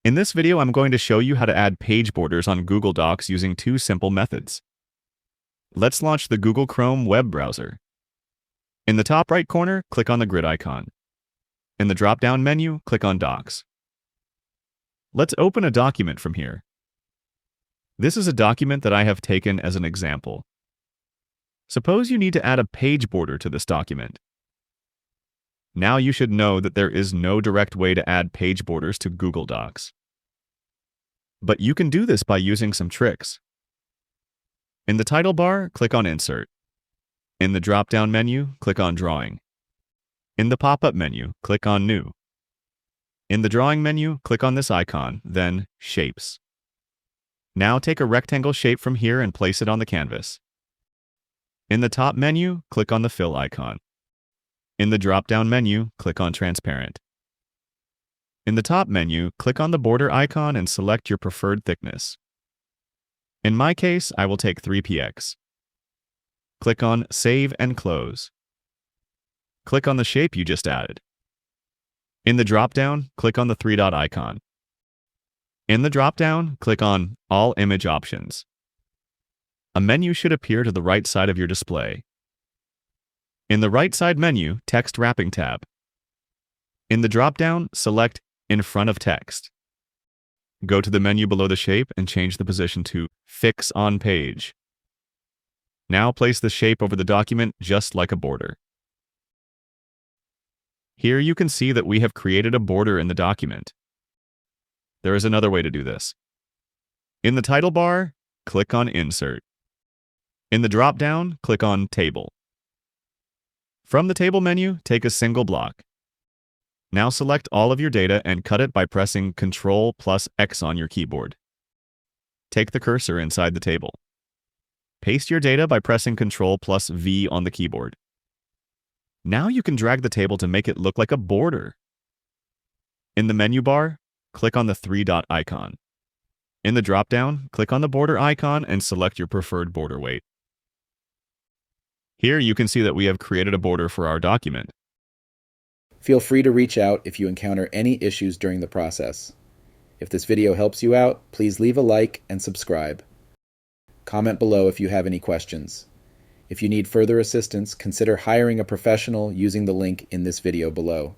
In this video, I'm going to show you how to add page borders on Google Docs using two simple methods. Let's launch the Google Chrome web browser. In the top right corner, click on the grid icon. In the drop-down menu, click on Docs. Let's open a document from here. This is a document that I have taken as an example. Suppose you need to add a page border to this document. Now you should know that there is no direct way to add page borders to Google Docs. But you can do this by using some tricks. In the title bar, click on Insert. In the drop-down menu, click on Drawing. In the pop-up menu, click on New. In the Drawing menu, click on this icon, then Shapes. Now take a rectangle shape from here and place it on the canvas. In the top menu, click on the Fill icon. In the drop-down menu, click on Transparent. In the top menu, click on the border icon and select your preferred thickness. In my case, I will take 3px. Click on Save and Close. Click on the shape you just added. In the drop-down, click on the three-dot icon. In the drop-down, click on All Image Options. A menu should appear to the right side of your display. In the right side menu, Text Wrapping tab. In the drop-down, select In Front of Text. Go to the menu below the shape and change the position to Fix on Page. Now place the shape over the document just like a border. Here you can see that we have created a border in the document. There is another way to do this. In the title bar, click on Insert. In the drop-down, click on Table. From the Table menu, take a single block. Now select all of your data and cut it by pressing Ctrl+X on your keyboard. Take the cursor inside the table. Paste your data by pressing Ctrl+V on the keyboard. Now you can drag the table to make it look like a border. In the menu bar, click on the three-dot icon. In the drop-down, click on the border icon and select your preferred border weight. Here you can see that we have created a border for our document. Feel free to reach out if you encounter any issues during the process. If this video helps you out, please leave a like and subscribe. Comment below if you have any questions. If you need further assistance, consider hiring a professional using the link in this video below.